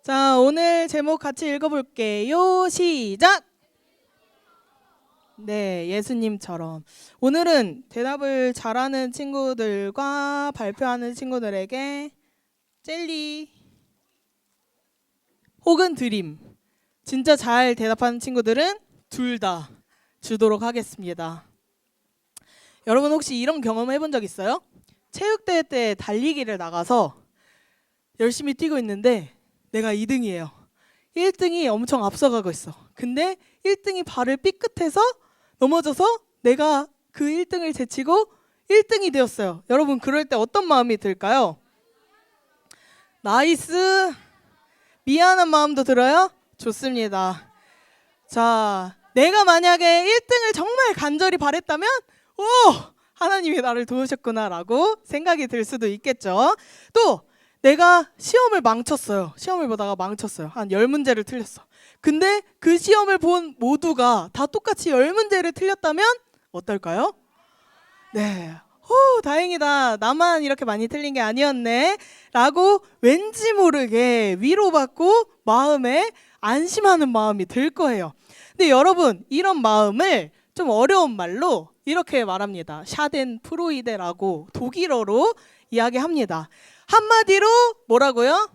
자, 오늘 제목 같이 읽어볼게요. 시작! 네, 예수님처럼. 오늘은 대답을 잘하는 친구들과 발표하는 친구들에게 젤리 혹은 드림, 진짜 잘 대답하는 친구들은 둘 다 주도록 하겠습니다. 여러분 혹시 이런 경험 해본 적 있어요? 체육대회 때 달리기를 나가서 열심히 뛰고 있는데 내가 2등이에요. 1등이 엄청 앞서가고 있어. 근데 1등이 발을 삐끗해서 넘어져서 내가 그 1등을 제치고 1등이 되었어요. 여러분 그럴 때 어떤 마음이 들까요? 나이스! 미안한 마음도 들어요? 좋습니다. 자, 내가 만약에 1등을 정말 간절히 바랬다면 오! 하나님이 나를 도우셨구나 라고 생각이 들 수도 있겠죠. 또 내가 시험을 망쳤어요. 시험을 보다가 망쳤어요. 한 10문제를 틀렸어. 근데 그 시험을 본 모두가 다 똑같이 10문제를 틀렸다면 어떨까요? 네. 다행이다. 나만 이렇게 많이 틀린 게 아니었네. 라고 왠지 모르게 위로받고 마음에 안심하는 마음이 들 거예요. 근데 여러분, 이런 마음을 좀 어려운 말로 이렇게 말합니다. 샤덴프로이데라고 독일어로 이야기합니다. 한마디로 뭐라고요?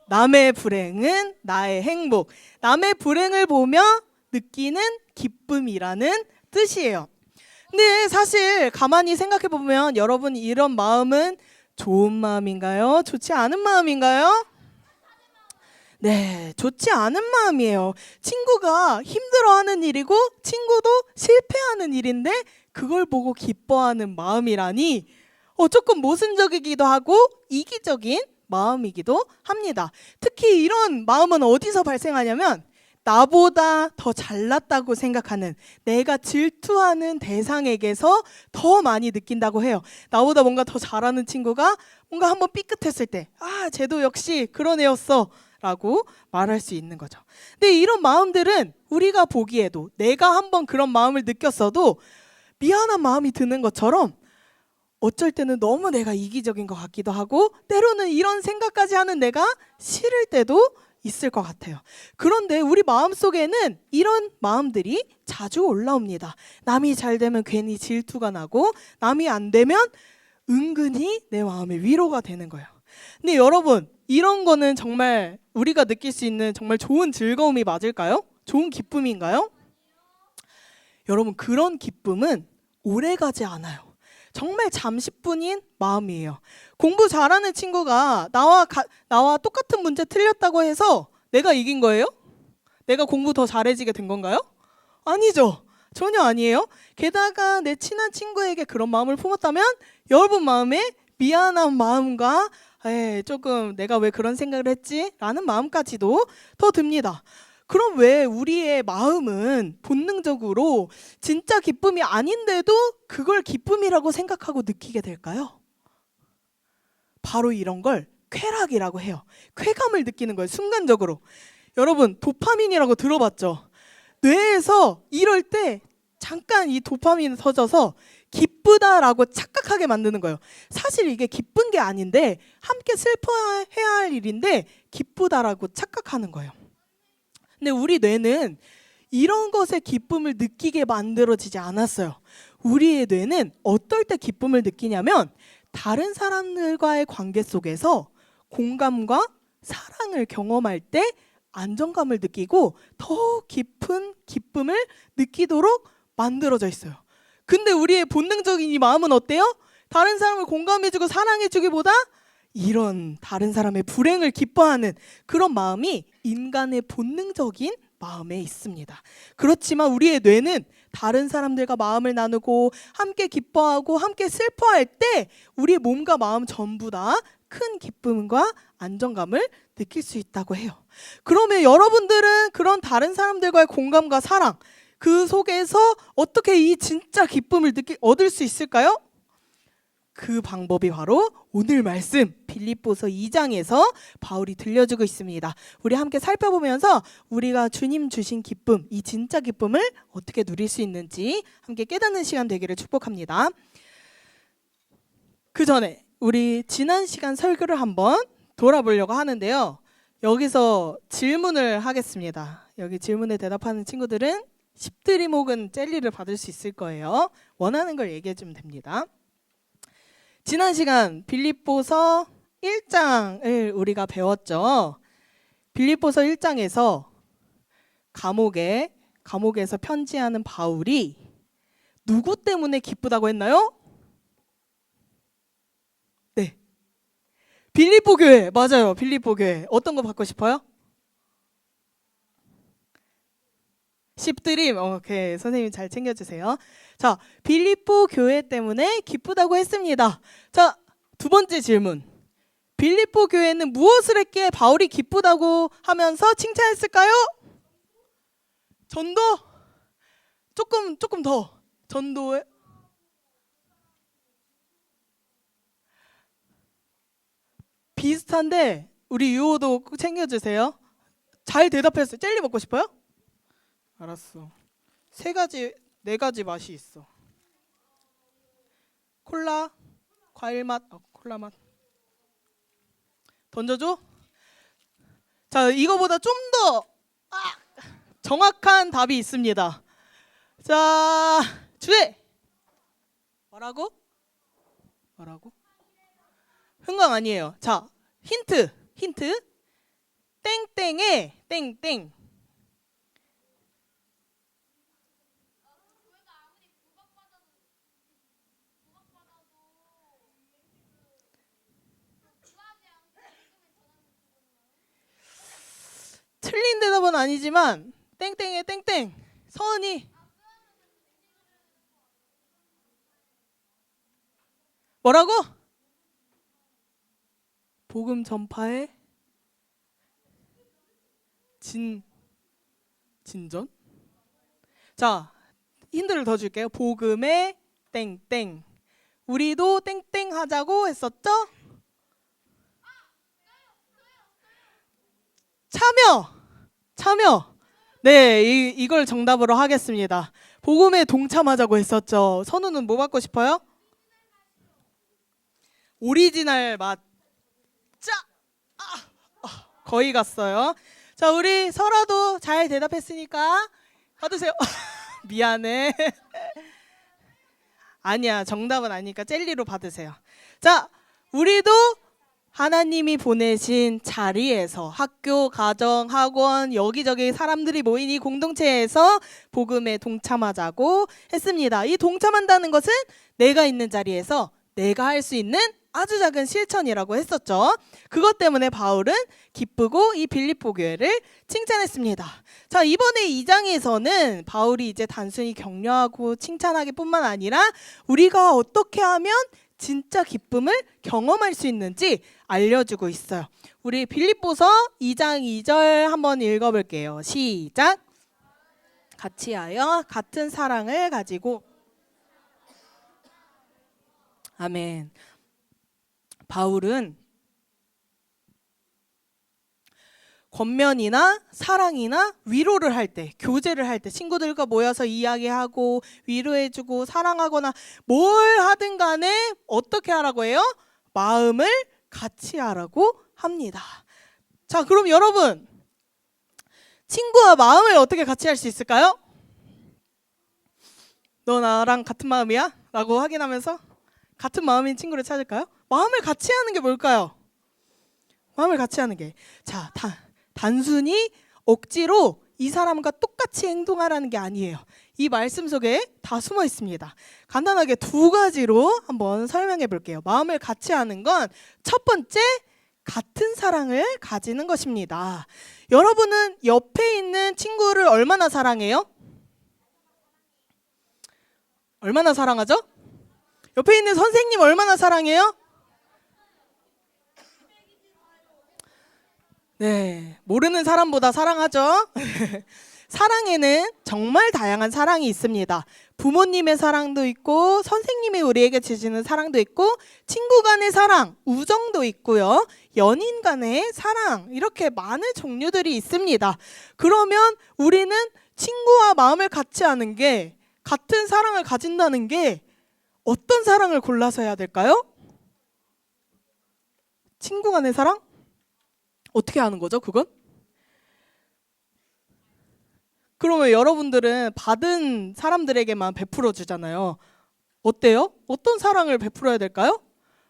남의 불행은 나의 행복. 남의 불행을 보며 느끼는 기쁨이라는 뜻이에요. 근데 사실 가만히 생각해 보면 여러분 이런 마음은 좋은 마음인가요? 좋지 않은 마음인가요? 네, 좋지 않은 마음이에요. 친구가 힘들어하는 일이고 친구도 실패하는 일인데 그걸 보고 기뻐하는 마음이라니 조금 모순적이기도 하고 이기적인 마음이기도 합니다. 특히 이런 마음은 어디서 발생하냐면 나보다 더 잘났다고 생각하는 내가 질투하는 대상에게서 더 많이 느낀다고 해요. 나보다 뭔가 더 잘하는 친구가 뭔가 한번 삐끗했을 때 쟤도 역시 그런 애였어 라고 말할 수 있는 거죠. 근데 이런 마음들은 우리가 보기에도 내가 한번 그런 마음을 느꼈어도 미안한 마음이 드는 것처럼 어쩔 때는 너무 내가 이기적인 것 같기도 하고 때로는 이런 생각까지 하는 내가 싫을 때도 있을 것 같아요. 그런데 우리 마음속에는 이런 마음들이 자주 올라옵니다. 남이 잘 되면 괜히 질투가 나고 남이 안 되면 은근히 내 마음에 위로가 되는 거예요. 근데 여러분 이런 거는 정말 우리가 느낄 수 있는 정말 좋은 즐거움이 맞을까요? 좋은 기쁨인가요? 여러분 그런 기쁨은 오래가지 않아요. 정말 잠시뿐인 마음이에요. 공부 잘하는 친구가 나와 똑같은 문제 틀렸다고 해서 내가 이긴 거예요? 내가 공부 더 잘해지게 된 건가요? 아니죠. 전혀 아니에요. 게다가 내 친한 친구에게 그런 마음을 품었다면 여러분 마음에 미안한 마음과 조금 내가 왜 그런 생각을 했지? 라는 마음까지도 더 듭니다. 그럼 왜 우리의 마음은 본능적으로 진짜 기쁨이 아닌데도 그걸 기쁨이라고 생각하고 느끼게 될까요? 바로 이런 걸 쾌락이라고 해요. 쾌감을 느끼는 거예요. 순간적으로. 여러분 도파민이라고 들어봤죠? 뇌에서 이럴 때 잠깐 이 도파민이 터져서 기쁘다라고 착각하게 만드는 거예요. 사실 이게 기쁜 게 아닌데 함께 슬퍼해야 할 일인데 기쁘다라고 착각하는 거예요. 근데 우리 뇌는 이런 것에 기쁨을 느끼게 만들어지지 않았어요. 우리의 뇌는 어떨 때 기쁨을 느끼냐면 다른 사람들과의 관계 속에서 공감과 사랑을 경험할 때 안정감을 느끼고 더 깊은 기쁨을 느끼도록 만들어져 있어요. 근데 우리의 본능적인 이 마음은 어때요? 다른 사람을 공감해주고 사랑해주기보다 이런 다른 사람의 불행을 기뻐하는 그런 마음이 인간의 본능적인 마음에 있습니다. 그렇지만 우리의 뇌는 다른 사람들과 마음을 나누고 함께 기뻐하고 함께 슬퍼할 때 우리의 몸과 마음 전부 다 큰 기쁨과 안정감을 느낄 수 있다고 해요. 그러면 여러분들은 그런 다른 사람들과의 공감과 사랑, 그 속에서 어떻게 이 진짜 기쁨을 얻을 수 있을까요? 그 방법이 바로 오늘 말씀 빌립보서 2장에서 바울이 들려주고 있습니다. 우리 함께 살펴보면서 우리가 주님 주신 기쁨, 이 진짜 기쁨을 어떻게 누릴 수 있는지 함께 깨닫는 시간 되기를 축복합니다. 그 전에 우리 지난 시간 설교를 한번 돌아보려고 하는데요. 여기서 질문을 하겠습니다. 여기 질문에 대답하는 친구들은 10드림 혹은 젤리를 받을 수 있을 거예요. 원하는 걸 얘기해 주면 됩니다. 지난 시간 빌립보서 1장을 우리가 배웠죠. 빌립보서 1장에서 감옥에서 편지하는 바울이 누구 때문에 기쁘다고 했나요? 네, 빌립보 교회. 맞아요. 빌립보 교회. 어떤 거 받고 싶어요? 10드림. 오케이. 선생님 잘 챙겨주세요. 자, 빌립보 교회 때문에 기쁘다고 했습니다. 자, 두 번째 질문. 빌립보 교회는 무엇을 했기에 바울이 기쁘다고 하면서 칭찬했을까요? 전도? 조금 더. 전도에? 비슷한데 우리 유호도 꼭 챙겨주세요. 잘 대답했어요. 젤리 먹고 싶어요? 알았어. 네 가지 맛이 있어. 콜라, 과일 맛, 콜라 맛. 던져줘. 자, 이거보다 좀 더 정확한 답이 있습니다. 자, 주제. 뭐라고? 흥광 아니에요. 자, 힌트. 땡땡에 땡땡. 틀린 대답은 아니지만 땡땡에 땡땡. 서은이 뭐라고? 복음 전파의 진전? 자, 힌트를 더 줄게요. 복음의 땡땡. 우리도 땡땡 하자고 했었죠? 참여. 네, 이걸 정답으로 하겠습니다. 복음에 동참하자고 했었죠. 선우는 뭐 받고 싶어요? 오리지널 맛. 거의 갔어요. 자, 우리 설아도 잘 대답했으니까 받으세요. 미안해. 아니야, 정답은 아니니까 젤리로 받으세요. 자, 우리도 하나님이 보내신 자리에서 학교, 가정, 학원, 여기저기 사람들이 모인 이 공동체에서 복음에 동참하자고 했습니다. 이 동참한다는 것은 내가 있는 자리에서 내가 할 수 있는 아주 작은 실천이라고 했었죠. 그것 때문에 바울은 기쁘고 이 빌립보 교회를 칭찬했습니다. 자, 이번에 2장에서는 바울이 이제 단순히 격려하고 칭찬하기뿐만 아니라 우리가 어떻게 하면 진짜 기쁨을 경험할 수 있는지 알려주고 있어요. 우리 빌립보서 2장 2절 한번 읽어볼게요. 시작. 같이 하여 같은 사랑을 가지고. 아멘. 바울은 권면이나 사랑이나 위로를 할 때, 교제를 할 때 친구들과 모여서 이야기하고 위로해주고 사랑하거나 뭘 하든 간에 어떻게 하라고 해요? 마음을 같이 하라고 합니다. 자, 그럼 여러분, 친구와 마음을 어떻게 같이 할 수 있을까요? 너 나랑 같은 마음이야? 라고 확인하면서 같은 마음인 친구를 찾을까요? 마음을 같이 하는 게 뭘까요? 마음을 같이 하는 게, 자, 단순히 억지로 이 사람과 똑같이 행동하라는 게 아니에요. 이 말씀 속에 다 숨어 있습니다. 간단하게 두 가지로 한번 설명해 볼게요. 마음을 같이 하는 건 첫 번째, 같은 사랑을 가지는 것입니다. 여러분은 옆에 있는 친구를 얼마나 사랑해요? 얼마나 사랑하죠? 옆에 있는 선생님 얼마나 사랑해요? 네, 모르는 사람보다 사랑하죠. 사랑에는 정말 다양한 사랑이 있습니다. 부모님의 사랑도 있고, 선생님이 우리에게 주시는 사랑도 있고, 친구 간의 사랑, 우정도 있고요. 연인 간의 사랑, 이렇게 많은 종류들이 있습니다. 그러면 우리는 친구와 마음을 같이 하는 게, 같은 사랑을 가진다는 게 어떤 사랑을 골라서 해야 될까요? 친구 간의 사랑? 어떻게 하는 거죠, 그건? 그러면 여러분들은 받은 사람들에게만 베풀어 주잖아요. 어때요? 어떤 사랑을 베풀어야 될까요?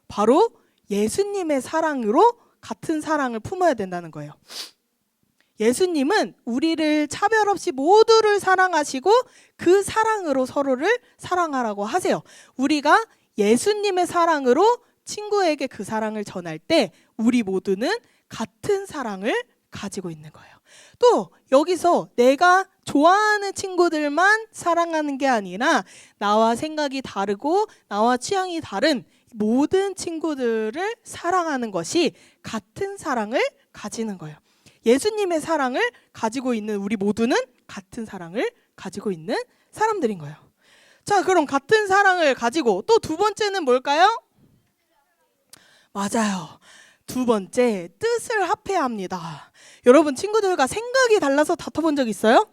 바로 예수님의 사랑으로 같은 사랑을 품어야 된다는 거예요. 예수님은 우리를 차별 없이 모두를 사랑하시고 그 사랑으로 서로를 사랑하라고 하세요. 우리가 예수님의 사랑으로 친구에게 그 사랑을 전할 때 우리 모두는 같은 사랑을 가지고 있는 거예요. 또 여기서 내가 좋아하는 친구들만 사랑하는 게 아니라 나와 생각이 다르고 나와 취향이 다른 모든 친구들을 사랑하는 것이 같은 사랑을 가지는 거예요. 예수님의 사랑을 가지고 있는 우리 모두는 같은 사랑을 가지고 있는 사람들인 거예요. 자, 그럼 같은 사랑을 가지고 또 두 번째는 뭘까요? 맞아요. 두 번째, 뜻을 합해야 합니다. 여러분, 친구들과 생각이 달라서 다퉈본 적 있어요?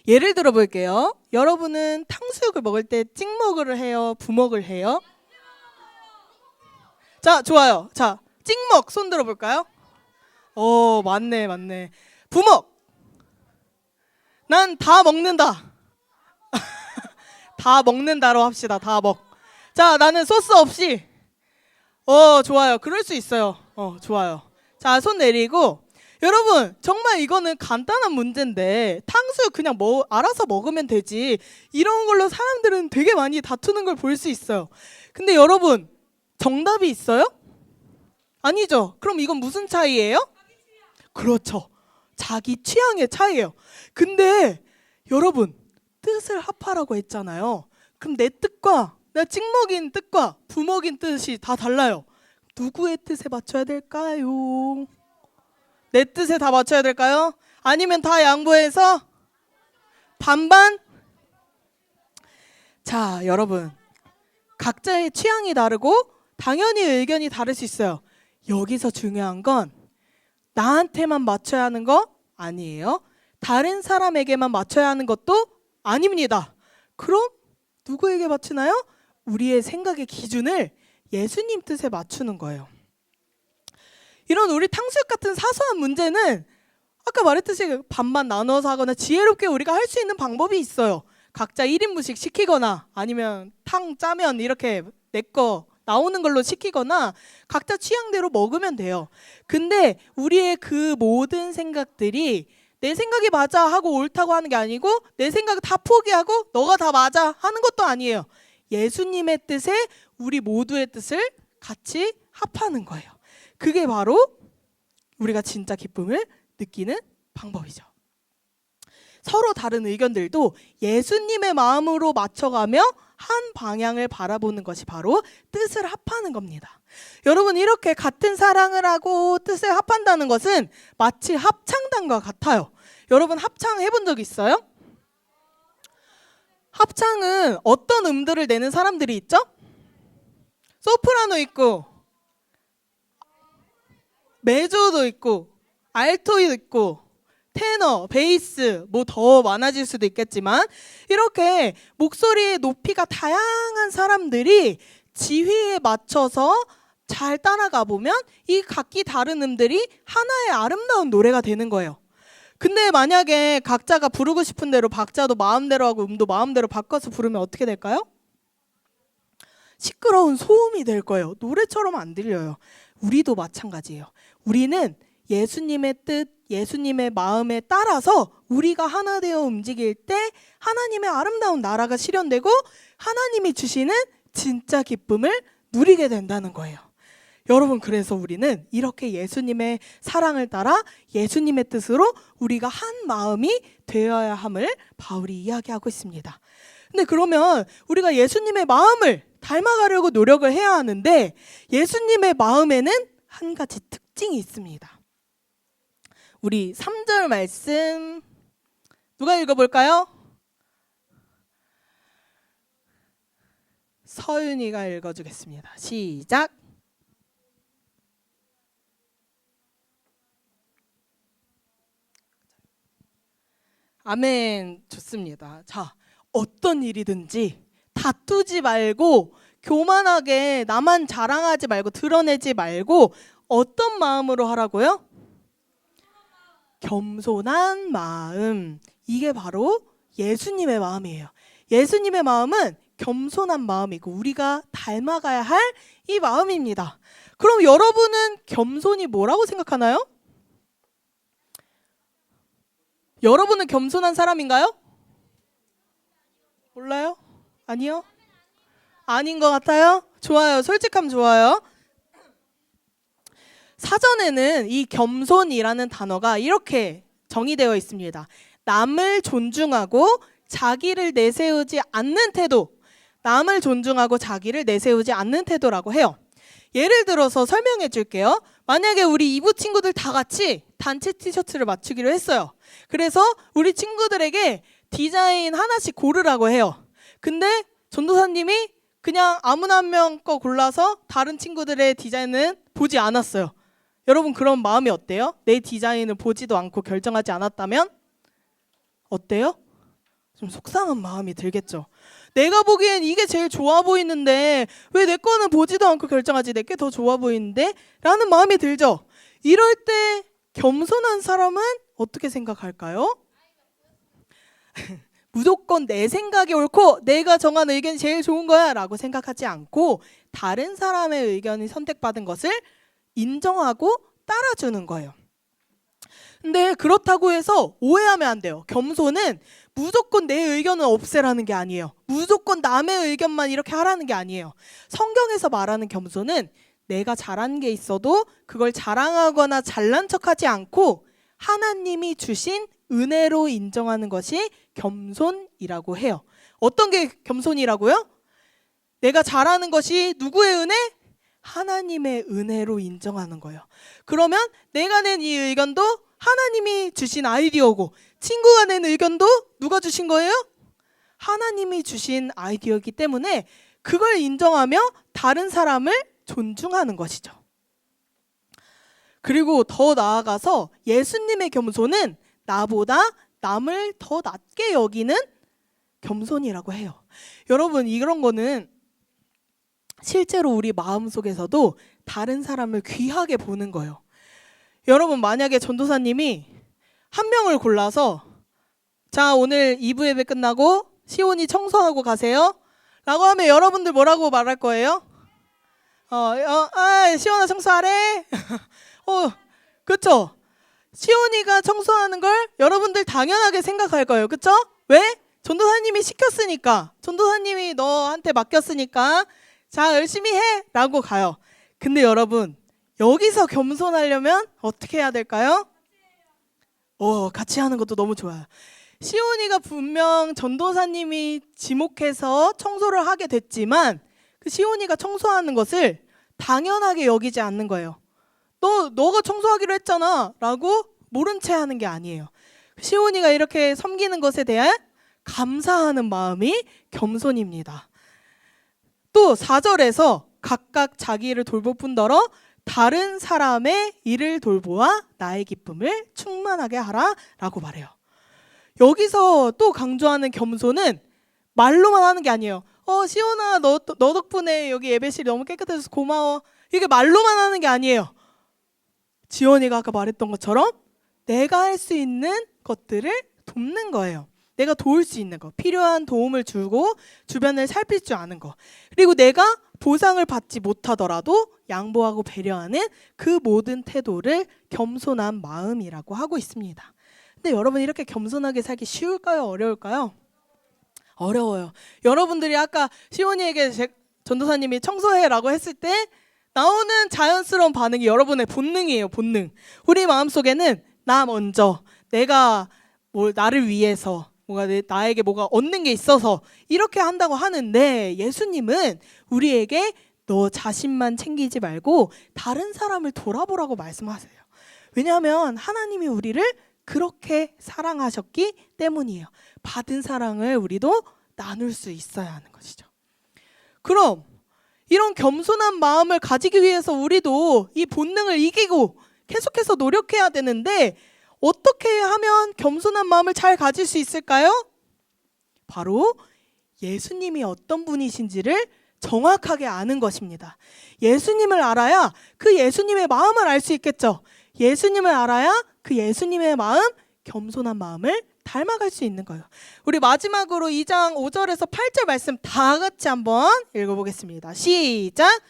예를 들어 볼게요. 여러분은 탕수육을 먹을 때 찍먹을 해요? 부먹을 해요? 자, 좋아요. 자, 찍먹 손 들어 볼까요? 맞네. 부먹. 난 다 먹는다. 다 먹는다로 합시다. 다 먹. 자, 나는 소스 없이. 좋아요. 그럴 수 있어요. 좋아요. 자, 손 내리고. 여러분, 정말 이거는 간단한 문제인데 탕수육 그냥 알아서 먹으면 되지. 이런 걸로 사람들은 되게 많이 다투는 걸 볼 수 있어요. 근데 여러분, 정답이 있어요? 아니죠. 그럼 이건 무슨 차이예요? 그렇죠. 자기 취향의 차이예요. 근데 여러분, 뜻을 합하라고 했잖아요. 그럼 내 뜻과 내 찍먹인 뜻과 부먹인 뜻이 다 달라요. 누구의 뜻에 맞춰야 될까요? 내 뜻에 다 맞춰야 될까요? 아니면 다 양보해서 반반? 자, 여러분, 각자의 취향이 다르고 당연히 의견이 다를 수 있어요. 여기서 중요한 건 나한테만 맞춰야 하는 거 아니에요. 다른 사람에게만 맞춰야 하는 것도 아닙니다. 그럼 누구에게 맞추나요? 우리의 생각의 기준을 예수님 뜻에 맞추는 거예요. 이런 우리 탕수육 같은 사소한 문제는 아까 말했듯이 반반 나눠서 하거나 지혜롭게 우리가 할 수 있는 방법이 있어요. 각자 1인분씩 시키거나 아니면 탕 짜면 이렇게 내 거 나오는 걸로 시키거나 각자 취향대로 먹으면 돼요. 근데 우리의 그 모든 생각들이 내 생각이 맞아 하고 옳다고 하는 게 아니고 내 생각 다 포기하고 너가 다 맞아 하는 것도 아니에요. 예수님의 뜻에 우리 모두의 뜻을 같이 합하는 거예요. 그게 바로 우리가 진짜 기쁨을 느끼는 방법이죠. 서로 다른 의견들도 예수님의 마음으로 맞춰가며 한 방향을 바라보는 것이 바로 뜻을 합하는 겁니다. 여러분, 이렇게 같은 사랑을 하고 뜻을 합한다는 것은 마치 합창단과 같아요. 여러분, 합창 해본 적 있어요? 합창은 어떤 음들을 내는 사람들이 있죠? 소프라노 있고 메조도 있고 알토도 있고 테너, 베이스 뭐 더 많아질 수도 있겠지만 이렇게 목소리의 높이가 다양한 사람들이 지휘에 맞춰서 잘 따라가 보면 이 각기 다른 음들이 하나의 아름다운 노래가 되는 거예요. 근데 만약에 각자가 부르고 싶은 대로 박자도 마음대로 하고 음도 마음대로 바꿔서 부르면 어떻게 될까요? 시끄러운 소음이 될 거예요. 노래처럼 안 들려요. 우리도 마찬가지예요. 우리는 예수님의 뜻, 예수님의 마음에 따라서 우리가 하나 되어 움직일 때 하나님의 아름다운 나라가 실현되고 하나님이 주시는 진짜 기쁨을 누리게 된다는 거예요. 여러분, 그래서 우리는 이렇게 예수님의 사랑을 따라 예수님의 뜻으로 우리가 한 마음이 되어야 함을 바울이 이야기하고 있습니다. 근데 그러면 우리가 예수님의 마음을 닮아가려고 노력을 해야 하는데 예수님의 마음에는 한 가지 특징이 있습니다. 우리 3절 말씀 누가 읽어볼까요? 서윤이가 읽어주겠습니다. 시작. 아멘. 좋습니다. 자, 어떤 일이든지 다투지 말고 교만하게 나만 자랑하지 말고 드러내지 말고 어떤 마음으로 하라고요? 겸손한 마음. 이게 바로 예수님의 마음이에요. 예수님의 마음은 겸손한 마음이고 우리가 닮아가야 할 이 마음입니다. 그럼 여러분은 겸손이 뭐라고 생각하나요? 여러분은 겸손한 사람인가요? 몰라요? 아니요? 아닌 것 같아요? 좋아요. 솔직함 좋아요. 사전에는 이 겸손이라는 단어가 이렇게 정의되어 있습니다. 남을 존중하고 자기를 내세우지 않는 태도. 남을 존중하고 자기를 내세우지 않는 태도라고 해요. 예를 들어서 설명해 줄게요. 만약에 우리 이부 친구들 다 같이 단체 티셔츠를 맞추기로 했어요. 그래서 우리 친구들에게 디자인 하나씩 고르라고 해요. 근데 전도사님이 그냥 아무나 한 명 거 골라서 다른 친구들의 디자인은 보지 않았어요. 여러분, 그런 마음이 어때요? 내 디자인을 보지도 않고 결정하지 않았다면 어때요? 좀 속상한 마음이 들겠죠. 내가 보기엔 이게 제일 좋아 보이는데 왜 내 거는 보지도 않고 결정하지? 내게 더 좋아 보이는데? 라는 마음이 들죠. 이럴 때 겸손한 사람은 어떻게 생각할까요? 무조건 내 생각이 옳고 내가 정한 의견이 제일 좋은 거야 라고 생각하지 않고 다른 사람의 의견이 선택받은 것을 인정하고 따라주는 거예요. 근데 그렇다고 해서 오해하면 안 돼요. 겸손은 무조건 내 의견은 없애라는 게 아니에요. 무조건 남의 의견만 이렇게 하라는 게 아니에요. 성경에서 말하는 겸손은 내가 잘한 게 있어도 그걸 자랑하거나 잘난 척하지 않고 하나님이 주신 은혜로 인정하는 것이 겸손이라고 해요. 어떤 게 겸손이라고요? 내가 잘하는 것이 누구의 은혜? 하나님의 은혜로 인정하는 거예요. 그러면 내가 낸 이 의견도 하나님이 주신 아이디어고 친구가 낸 의견도 누가 주신 거예요? 하나님이 주신 아이디어이기 때문에 그걸 인정하며 다른 사람을 존중하는 것이죠. 그리고 더 나아가서 예수님의 겸손은 나보다 남을 더 낮게 여기는 겸손이라고 해요. 여러분, 이런 거는 실제로 우리 마음속에서도 다른 사람을 귀하게 보는 거예요. 여러분, 만약에 전도사님이 한 명을 골라서 자, 오늘 2부 예배 끝나고 시온이 청소하고 가세요 라고 하면 여러분들 뭐라고 말할 거예요? 시온아 청소하래? 그쵸? 시온이가 청소하는 걸 여러분들 당연하게 생각할 거예요. 그쵸? 왜? 전도사님이 시켰으니까, 전도사님이 너한테 맡겼으니까 자, 열심히 해 라고 가요. 근데 여러분, 여기서 겸손하려면 어떻게 해야 될까요? 같이 하는 것도 너무 좋아요. 시온이가 분명 전도사님이 지목해서 청소를 하게 됐지만 그 시온이가 청소하는 것을 당연하게 여기지 않는 거예요. 너가 청소하기로 했잖아 라고 모른 채 하는 게 아니에요. 시온이가 이렇게 섬기는 것에 대한 감사하는 마음이 겸손입니다. 또 4절에서 각각 자기를 돌볼 뿐더러 다른 사람의 일을 돌보아 나의 기쁨을 충만하게 하라 라고 말해요. 여기서 또 강조하는 겸손은 말로만 하는 게 아니에요. 시온아 너 덕분에 여기 예배실이 너무 깨끗해져서 고마워. 이게 말로만 하는 게 아니에요. 지원이가 아까 말했던 것처럼 내가 할 수 있는 것들을 돕는 거예요. 내가 도울 수 있는 거, 필요한 도움을 주고 주변을 살필 줄 아는 거, 그리고 내가 보상을 받지 못하더라도 양보하고 배려하는 그 모든 태도를 겸손한 마음이라고 하고 있습니다. 근데 여러분, 이렇게 겸손하게 살기 쉬울까요? 어려울까요? 어려워요. 여러분들이 아까 시온이에게 전도사님이 청소해라고 했을 때 나오는 자연스러운 반응이 여러분의 본능이에요. 본능. 우리 마음속에는 나 먼저, 내가 나를 위해서 나에게 뭐가 얻는 게 있어서 이렇게 한다고 하는데, 예수님은 우리에게 너 자신만 챙기지 말고 다른 사람을 돌아보라고 말씀하세요. 왜냐하면 하나님이 우리를 그렇게 사랑하셨기 때문이에요. 받은 사랑을 우리도 나눌 수 있어야 하는 것이죠. 그럼 이런 겸손한 마음을 가지기 위해서 우리도 이 본능을 이기고 계속해서 노력해야 되는데, 어떻게 하면 겸손한 마음을 잘 가질 수 있을까요? 바로 예수님이 어떤 분이신지를 정확하게 아는 것입니다. 예수님을 알아야 그 예수님의 마음을 알 수 있겠죠. 예수님을 알아야 그 예수님의 마음, 겸손한 마음을 닮아갈 수 있는 거예요. 우리 마지막으로 2장 5절에서 8절 말씀 다 같이 한번 읽어보겠습니다. 시작!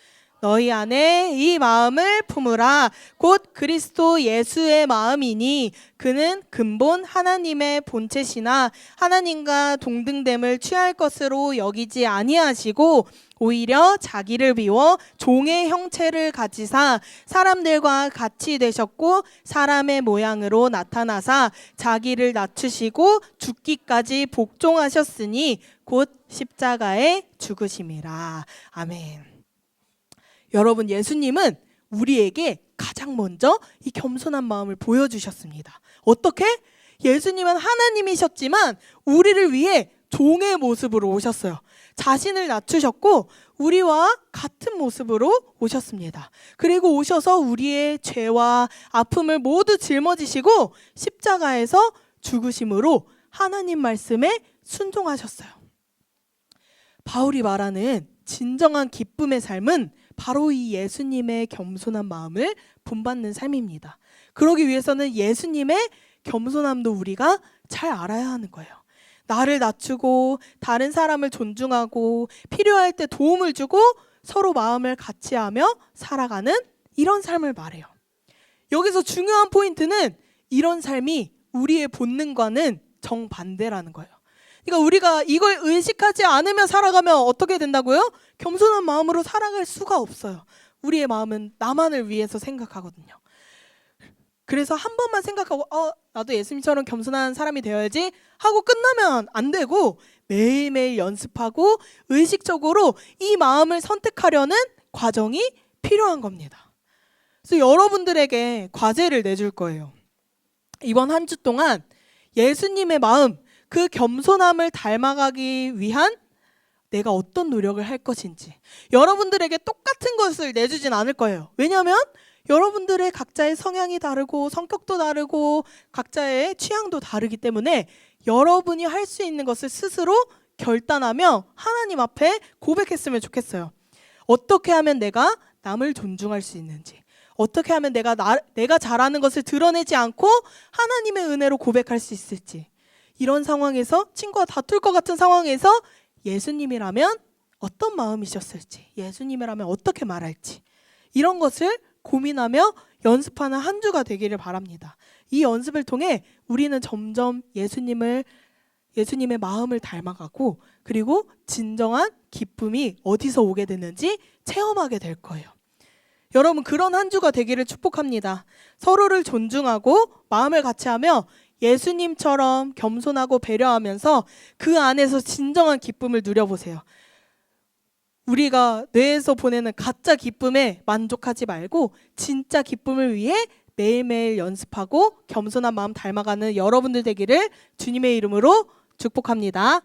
너희 안에 이 마음을 품으라. 곧 그리스도 예수의 마음이니 그는 근본 하나님의 본체시나 하나님과 동등됨을 취할 것으로 여기지 아니하시고 오히려 자기를 비워 종의 형체를 가지사 사람들과 같이 되셨고 사람의 모양으로 나타나사 자기를 낮추시고 죽기까지 복종하셨으니 곧 십자가에 죽으심이라. 아멘. 여러분, 예수님은 우리에게 가장 먼저 이 겸손한 마음을 보여주셨습니다. 어떻게? 예수님은 하나님이셨지만 우리를 위해 종의 모습으로 오셨어요. 자신을 낮추셨고 우리와 같은 모습으로 오셨습니다. 그리고 오셔서 우리의 죄와 아픔을 모두 짊어지시고 십자가에서 죽으심으로 하나님 말씀에 순종하셨어요. 바울이 말하는 진정한 기쁨의 삶은 바로 이 예수님의 겸손한 마음을 본받는 삶입니다. 그러기 위해서는 예수님의 겸손함도 우리가 잘 알아야 하는 거예요. 나를 낮추고 다른 사람을 존중하고 필요할 때 도움을 주고 서로 마음을 같이 하며 살아가는 이런 삶을 말해요. 여기서 중요한 포인트는 이런 삶이 우리의 본능과는 정반대라는 거예요. 그러니까 우리가 이걸 의식하지 않으며 살아가면 어떻게 된다고요? 겸손한 마음으로 살아갈 수가 없어요. 우리의 마음은 나만을 위해서 생각하거든요. 그래서 한 번만 생각하고 나도 예수님처럼 겸손한 사람이 되어야지 하고 끝나면 안 되고 매일매일 연습하고 의식적으로 이 마음을 선택하려는 과정이 필요한 겁니다. 그래서 여러분들에게 과제를 내줄 거예요. 이번 한 주 동안 예수님의 마음, 그 겸손함을 닮아가기 위한 내가 어떤 노력을 할 것인지 여러분들에게 똑같은 것을 내주진 않을 거예요. 왜냐하면 여러분들의 각자의 성향이 다르고 성격도 다르고 각자의 취향도 다르기 때문에 여러분이 할 수 있는 것을 스스로 결단하며 하나님 앞에 고백했으면 좋겠어요. 어떻게 하면 내가 남을 존중할 수 있는지, 어떻게 하면 내가 잘하는 것을 드러내지 않고 하나님의 은혜로 고백할 수 있을지, 이런 상황에서 친구와 다툴 것 같은 상황에서 예수님이라면 어떤 마음이셨을지, 예수님이라면 어떻게 말할지, 이런 것을 고민하며 연습하는 한 주가 되기를 바랍니다. 이 연습을 통해 우리는 점점 예수님의 마음을 닮아가고 그리고 진정한 기쁨이 어디서 오게 되는지 체험하게 될 거예요. 여러분, 그런 한 주가 되기를 축복합니다. 서로를 존중하고 마음을 같이 하며 예수님처럼 겸손하고 배려하면서 그 안에서 진정한 기쁨을 누려보세요. 우리가 뇌에서 보내는 가짜 기쁨에 만족하지 말고 진짜 기쁨을 위해 매일매일 연습하고 겸손한 마음 닮아가는 여러분들 되기를 주님의 이름으로 축복합니다.